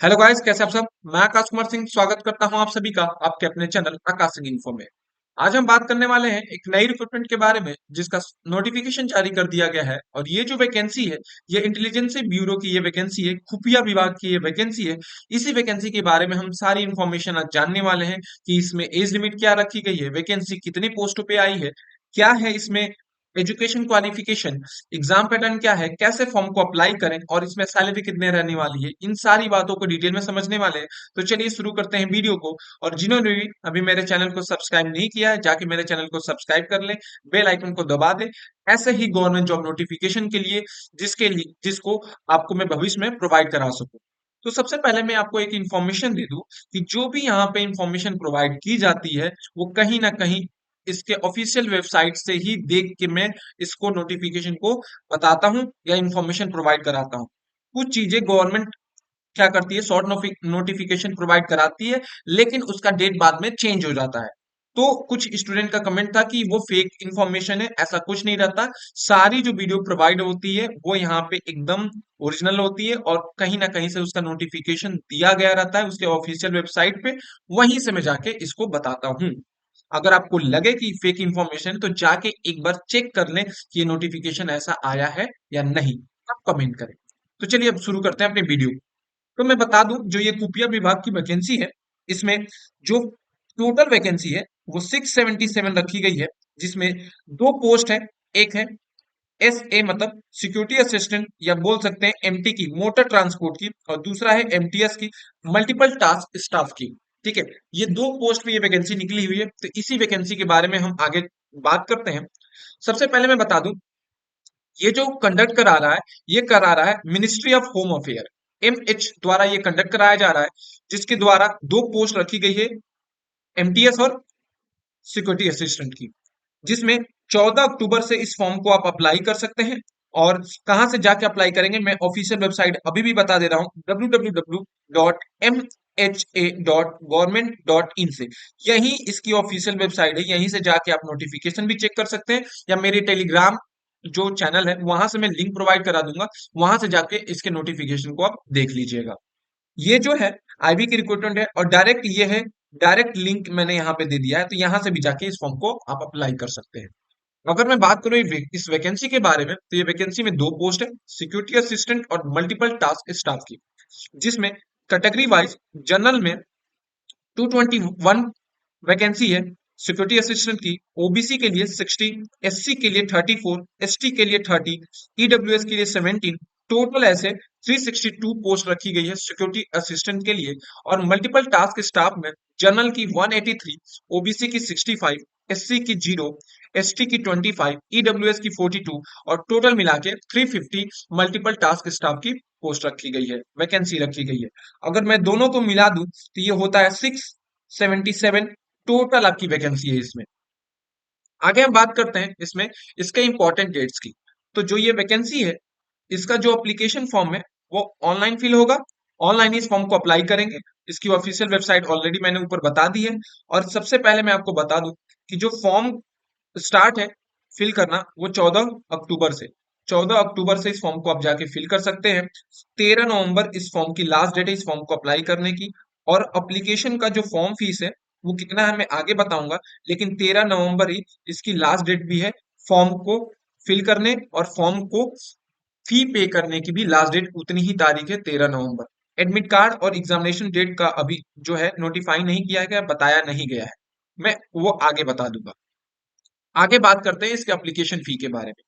Hello guys, कैसे आप सब। मैं आकाश कुमार सिंह स्वागत करता हूं आप सभी का आपके अपने चैनल आकाश सिंह इन्फो में। आज हम बात करने वाले हैं एक नई रिक्रूटमेंट के बारे में जिसका नोटिफिकेशन जारी कर दिया गया है। और ये जो वैकेंसी है, ये इंटेलिजेंस ब्यूरो की ये वैकेंसी है, खुफिया विभाग की ये वैकेंसी है। इसी वैकेंसी के बारे में हम सारी इंफॉर्मेशन आज जानने वाले हैं कि इसमें एज लिमिट क्या रखी गई है, वैकेंसी कितनी पोस्टों पे आई है, क्या है इसमें एजुकेशन क्वालिफिकेशन, एग्जाम पैटर्न क्या है, कैसे फॉर्म को अप्लाई करें और इसमें सैलरी कितने रहने वाली है, इन सारी बातों को डिटेल में समझने वाले हैं। तो चलिए शुरू करते हैं वीडियो को। और जिन्होंने भी अभी मेरे चैनल को सब्सक्राइब नहीं किया है, जाके मेरे चैनल को सब्सक्राइब कर लें, बेल आइकन को दबा दें, ऐसे ही गवर्नमेंट जॉब नोटिफिकेशन के लिए जिसको आपको मैं भविष्य में प्रोवाइड करा सकूं। तो सबसे पहले मैं आपको एक इंफॉर्मेशन दे दूं कि जो भी यहाँ पे इंफॉर्मेशन प्रोवाइड की जाती है वो कहीं ना कहीं इसके ऑफिशियल वेबसाइट से ही देख के मैं इसको नोटिफिकेशन को बताता हूँ या इंफॉर्मेशन प्रोवाइड कराता हूँ। कुछ चीजें गवर्नमेंट क्या करती है, शॉर्ट नोटिफिकेशन प्रोवाइड कराती है, लेकिन उसका डेट बाद में चेंज हो जाता है। तो कुछ स्टूडेंट का कमेंट था कि वो फेक इंफॉर्मेशन है, ऐसा कुछ नहीं रहता। सारी जो वीडियो प्रोवाइड होती है वो यहाँ पे एकदम ओरिजिनल होती है और कहीं ना कहीं से उसका नोटिफिकेशन दिया गया रहता है उसके ऑफिशियल वेबसाइट पे। वहीं से मैं जाके इसको बताता हूँ। अगर आपको लगे कि फेक इंफॉर्मेशन तो जाके एक बार चेक कर लें कि ये नोटिफिकेशन ऐसा आया है या नहीं। आप कमेंट करें। तो चलिए अब शुरू करते हैं अपने वीडियो। तो मैं बता दूं, जो ये खुफिया विभाग की वैकेंसी है, इसमें जो टोटल वैकेंसी है वो 677 रखी गई है, जिसमें दो पोस्ट है। एक है SA मतलब सिक्योरिटी असिस्टेंट या बोल सकते हैं MT की, मोटर ट्रांसपोर्ट की, और दूसरा है MTS की, मल्टीपल टास्क स्टाफ की। ठीक है, ये दो पोस्ट पे ये वैकेंसी निकली हुई है। तो इसी वैकेंसी के बारे में हम आगे बात करते हैं। सबसे पहले मैं बता दूं, ये जो कंडक्ट करा रहा है, ये करा रहा है ministry of home affair, MH द्वारा ये कंडक्ट कराया जा रहा है, जिसके द्वारा दो पोस्ट रखी गई है, MTS और सिक्योरिटी असिस्टेंट की, जिसमें 14 अक्टूबर से इस फॉर्म को आप अप्लाई कर सकते हैं। और कहां से जाके अप्लाई करेंगे, मैं ऑफिशियल वेबसाइट अभी भी बता दे रहा हूं, www.mha.government.in से। यही इसकी ऑफिशियल वेबसाइट है, यहीं से जाके आप नोटिफिकेशन भी चेक कर सकते हैं, या मेरे टेलीग्राम जो चैनल है वहां से मैं लिंक प्रोवाइड करा दूंगा, वहां से जाके इसके नोटिफिकेशन को आप देख लीजिएगा। ये जो है IB की रिक्रूटमेंट है, और डायरेक्ट ये है, डायरेक्ट लिंक मैंने यहाँ पे दे दिया है, तो यहाँ से भी जाके इस फॉर्म को आप अप्लाई कर सकते हैं। अगर मैं बात करूं इस वैकेंसी के बारे में, तो ये वैकेंसी में दो पोस्ट है, सिक्योरिटी असिस्टेंट और मल्टीपल टास्क स्टाफ की, जिसमें कैटेगरी वाइज जनरल में 221 वैकेंसी है सिक्योरिटी असिस्टेंट की, OBC के लिए 60, SC के लिए 34, ST के लिए 30, EWS के लिए 17। टोटल ऐसे 362 पोस्ट रखी गई है सिक्योरिटी असिस्टेंट के लिए। और मल्टीपल टास्क स्टाफ में जनरल की 183, OBC की 65, SC की 0, ST की 25, EWS की 42, और टोटल मिला के 350 मल्टीपल टास्क स्टाफ की पोस्ट रखी गई है, वैकेंसी रखी गई है। अगर मैं दोनों को मिला दूं तो ये होता है 677 टोटल आपकी वैकेंसी है इसमें। आगे हम बात करते हैं इसमें इसके इंपॉर्टेंट डेट्स की। तो जो ये वैकेंसी है, इसका जो एप्लीकेशन फॉर्म है वो ऑनलाइन फिल होगा। ऑनलाइन इस फॉर्म को अप्लाई करेंगे। इसकी ऑफिशियल वेबसाइट ऑलरेडी मैंने ऊपर बता दी है। और सबसे पहले मैं आपको बता दूं कि जो फॉर्म स्टार्ट है फिल करना, वो 14 अक्टूबर से, 14 अक्टूबर से इस फॉर्म को आप जाके फिल कर सकते हैं। 13 नवंबर इस फॉर्म की लास्ट डेट है इस फॉर्म को अप्लाई करने की। और अप्लीकेशन का जो फॉर्म फीस है वो कितना है मैं आगे बताऊंगा, लेकिन 13 नवंबर ही इसकी लास्ट डेट भी है फॉर्म को फिल करने, और फॉर्म को फी पे करने की भी लास्ट डेट उतनी ही तारीख है, 13 नवंबर। एडमिट कार्ड और एग्जामिनेशन डेट का अभी जो है नोटिफाई नहीं किया गया, बताया नहीं गया है, मैं वो आगे बता दूंगा। आगे बात करते हैं इसके एप्लीकेशन फी के बारे में।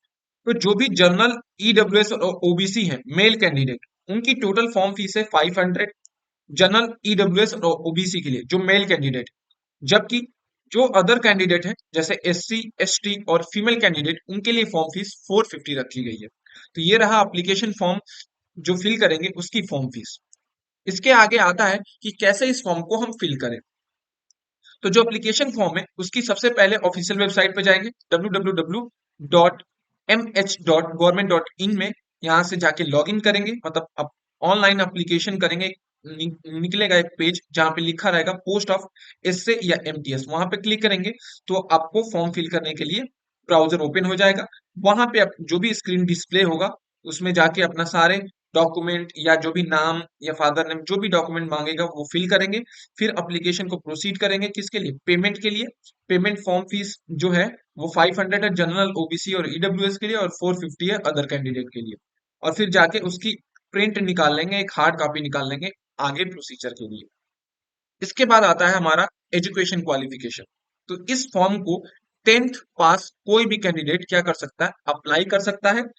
तो जो भी जनरल, EWS और OBC है मेल कैंडिडेट, उनकी टोटल फॉर्म फीस है 500, जनरल, EWS और OBC के लिए जो मेल कैंडिडेट। जबकि जो अदर कैंडिडेट है जैसे SC ST और फीमेल कैंडिडेट, उनके लिए फॉर्म फीस 450 रखी गई है। तो ये रहा एप्लीकेशन फॉर्म जो फिल करेंगे उसकी फॉर्म फीस। इसके आगे आता है कि कैसे इस फॉर्म को हम फिल करें। तो जो एप्लीकेशन फॉर्म है उसकी सबसे पहले ऑफिशियल वेबसाइट पे जाएंगे, www.mh.government.in में। यहाँ से जाके लॉग इन करेंगे, मतलब आप ऑनलाइन एप्लीकेशन करेंगे। निकलेगा एक पेज जहाँ पे लिखा रहेगा पोस्ट ऑफ एसए या MTS, वहां पे क्लिक करेंगे तो आपको फॉर्म फिल करने के लिए ब्राउजर ओपन हो जाएगा। वहां पे जो भी स्क्रीन डिस्प्ले होगा उसमें जाके अपना सारे डॉक्यूमेंट या जो भी नाम या फादर नेम जो भी डॉक्यूमेंट मांगेगा वो फिल करेंगे। फिर एप्लीकेशन को प्रोसीड करेंगे किसके लिए, पेमेंट के लिए। पेमेंट फॉर्म फीस जो है वो 500 है जनरल, ओबीसी और ईडब्ल्यूएस के लिए, और 450 है अदर कैंडिडेट के लिए। और फिर जाके उसकी प्रिंट निकाल लेंगे, एक हार्ड कॉपी निकाल लेंगे आगे प्रोसीजर के लिए। इसके बाद आता है हमारा एजुकेशन क्वालिफिकेशन। तो इस फॉर्म को 10th पास कोई भी कैंडिडेट क्या कर सकता है, अप्लाई कर सकता है।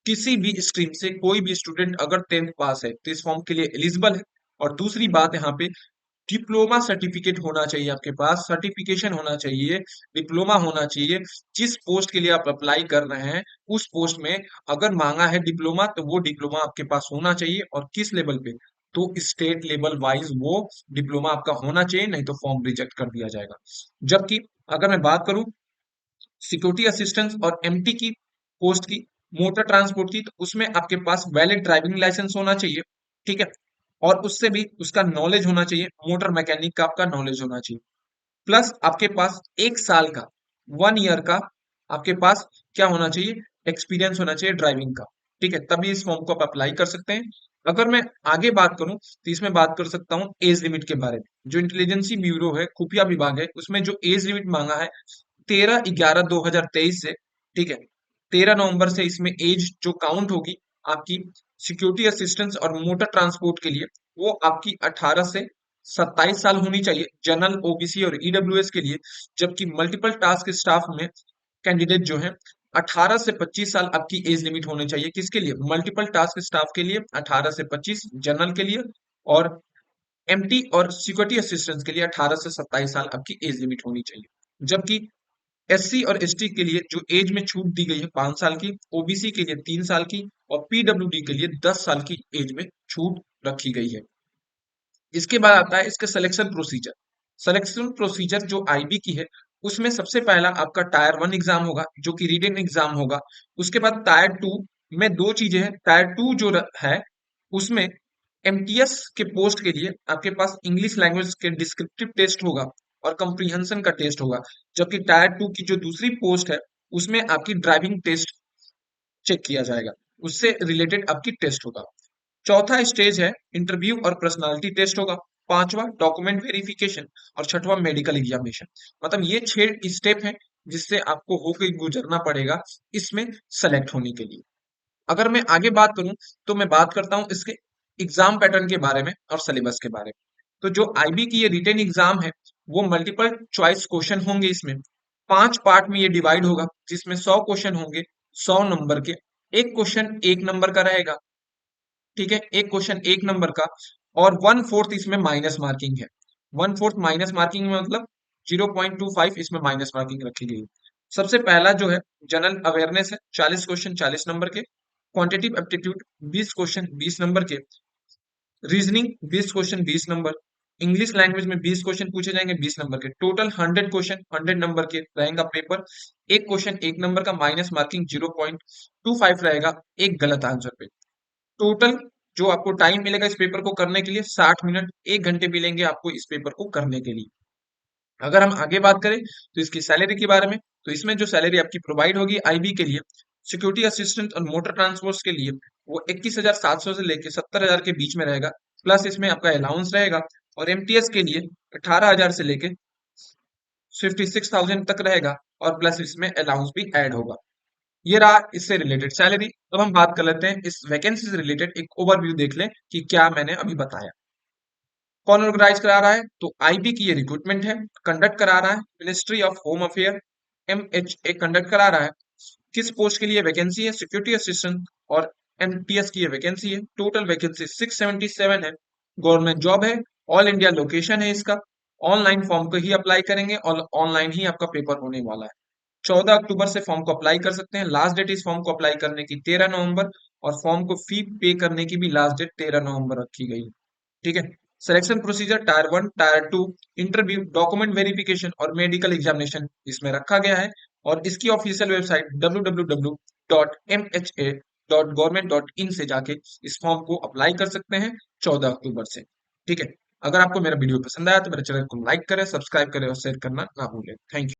किसी भी स्ट्रीम से कोई भी स्टूडेंट अगर 10th पास है तो इस फॉर्म के लिए एलिजिबल है। और दूसरी बात यहाँ पे डिप्लोमा सर्टिफिकेट होना चाहिए, आपके पास सर्टिफिकेशन होना चाहिए, डिप्लोमा होना चाहिए। जिस पोस्ट के लिए आप अप्लाई कर रहे हैं उस पोस्ट में अगर मांगा है डिप्लोमा तो वो डिप्लोमा आपके पास होना चाहिए। और किस लेवल पे, तो स्टेट लेवल वाइज वो डिप्लोमा आपका होना चाहिए, नहीं तो फॉर्म रिजेक्ट कर दिया जाएगा। जबकि अगर मैं बात करूं सिक्योरिटी असिस्टेंस और एमटी की पोस्ट की, मोटर ट्रांसपोर्ट की, तो उसमें आपके पास वैलिड ड्राइविंग लाइसेंस होना चाहिए, ठीक है। और उससे भी उसका नॉलेज होना चाहिए, मोटर मैकेनिक का आपका नॉलेज होना चाहिए। प्लस आपके पास 1 साल का, 1 ईयर का आपके पास क्या होना चाहिए, एक्सपीरियंस होना चाहिए ड्राइविंग का, ठीक है। तभी इस फॉर्म को आप अप्लाई कर सकते हैं। अगर मैं आगे बात करूं तो इसमें बात कर सकता हूं एज लिमिट के बारे में। जो इंटेलिजेंसी ब्यूरो है, खुफिया विभाग है, उसमें जो एज लिमिट मांगा है 13/11/2023 से, ठीक है। 13 नवंबर से इसमें एज जो काउंट होगी आपकी सिक्योरिटी असिस्टेंस और मोटर ट्रांसपोर्ट के लिए, वो आपकी 18 से 27 साल होनी चाहिए जनरल, ओबीसी और ईडब्ल्यूएस के लिए। जबकि मल्टीपल टास्क स्टाफ में कैंडिडेट जो है 18 से 25 साल आपकी एज लिमिट होनी चाहिए। किसके लिए, मल्टीपल टास्क स्टाफ के लिए 18 से 25 जनरल के लिए, और एमटी और सिक्योरिटी असिस्टेंस के लिए 18 से 27 साल आपकी एज लिमिट होनी चाहिए। जबकि एससी और एसटी के लिए जो एज में छूट दी गई है 5 साल की, ओबीसी के लिए 3 साल की, और पीडब्ल्यूडी के लिए 10 साल की एज में छूट रखी गई है। इसके बाद आता है इसका सिलेक्शन प्रोसीजर। सिलेक्शन प्रोसीजर जो आईबी की है उसमें सबसे पहला आपका टायर 1 एग्जाम होगा जो कि रिटन एग्जाम होगा। उसके बाद टायर 2 में दो चीजें हैं। टायर 2 जो है उसमें एमटीएस के पोस्ट के लिए आपके पास इंग्लिश लैंग्वेज के डिस्क्रिप्टिव टेस्ट होगा और कंप्रीहेंशन का टेस्ट होगा। जबकि टायर 2 की जो दूसरी पोस्ट है उसमें आपकी ड्राइविंग टेस्ट चेक किया जाएगा, उससे रिलेटेड आपकी टेस्ट होगा। चौथा स्टेज है इंटरव्यू और पर्सनालिटी टेस्ट होगा। पांचवा डॉक्यूमेंट वेरिफिकेशन, और छठवां मेडिकल एग्जामिनेशन। मतलब ये 6 स्टेप हैं जिससे आपको होकर गुजरना पड़ेगा इसमें सेलेक्ट होने के लिए। अगर मैं आगे बात करूं तो मैं बात करता हूं इसके एग्जाम पैटर्न के बारे में और सिलेबस के बारे में। तो जो आईबी की ये रिटन एग्जाम है वो मल्टीपल चॉइस क्वेश्चन होंगे। इसमें 5 पार्ट में ये डिवाइड होगा जिसमें 100 क्वेश्चन होंगे, 100 नंबर के। एक क्वेश्चन 1 नंबर का रहेगा, ठीक है, एक क्वेश्चन 1 नंबर का। और 1/4 इसमें माइनस मार्किंग है। 1/4 माइनस मार्किंग में मतलब 0.25 इसमें माइनस मार्किंग रखी गई है। सबसे पहला जो है जनरल अवेयरनेस है, 40 क्वेश्चन 40 नंबर के। क्वांटिटिव एप्टीट्यूड 20 क्वेश्चन 20 नंबर के। Reasoning 20 question 20 number. English language में 20 क्वेश्चन पूछे जाएंगे 20 नंबर के। टोटल 100 क्वेश्चन 100 नंबर के रहेगा पेपर। एक क्वेश्चन 1 नंबर का, माइनस मार्किंग 0.25 रहेगा एक गलत आंसर पे। टोटल जो आपको टाइम मिलेगा इस पेपर को करने के लिए 60 मिनट, 1 घंटे मिलेंगे आपको इस पेपर को करने के लिए। अगर हम आगे बात करें तो इसकी सैलरी के बारे में, तो इसमें जो सैलरी आपकी प्रोवाइड होगी आईबी के लिए, सिक्योरिटी असिस्टेंट और मोटर ट्रांसपोर्ट के लिए वो 21,700 से लेके 70,000 के बीच में रहेगा। प्लस इसमें आपका अलाउंस रहेगा। और एमटीएस के लिए 18,000 से लेके 56,000 तक रहेगा, और प्लस इसमें अलाउंस भी ऐड होगा। ये रहा इससे रिलेटेड सैलरी। अब हम बात कर लेते हैं इस वैकेंसी से रिलेटेड, एक ओवरव्यू देख लें कि क्या मैंने अभी बताया। कौन ऑर्गेनाइज करा रहा है, तो आईबी की ये रिक्रूटमेंट है, कंडक्ट करा रहा है ministry of home affair, MHA conduct करा रहा है। किस पोस्ट के लिए वैकेंसी है, सिक्योरिटी असिस्टेंट और एमटीएस की ये वैकेंसी है। टोटल वैकेंसी 677 है। गवर्नमेंट जॉब है, ऑल इंडिया लोकेशन है इसका। ऑनलाइन फॉर्म को ही अप्लाई करेंगे और ऑनलाइन ही आपका पेपर होने वाला है। 14 अक्टूबर से फॉर्म को अप्लाई कर सकते हैं। लास्ट डेट इस फॉर्म को अप्लाई करने की 13 नवंबर, और फॉर्म को फी पे करने की भी लास्ट डेट 13 नवंबर रखी गई है, ठीक है। Selection procedure tyre 1 tyre 2, interview, document verification और मेडिकल एग्जामिनेशन इसमें रखा गया है। और इसकी ऑफिशियल वेबसाइट www.mha.government.in से जाके इस फॉर्म को अप्लाई कर सकते हैं 14 अक्टूबर से, ठीक है। अगर आपको मेरा वीडियो पसंद आया तो मेरे चैनल को लाइक करें, सब्सक्राइब करें और शेयर करना ना भूलें। Thank you.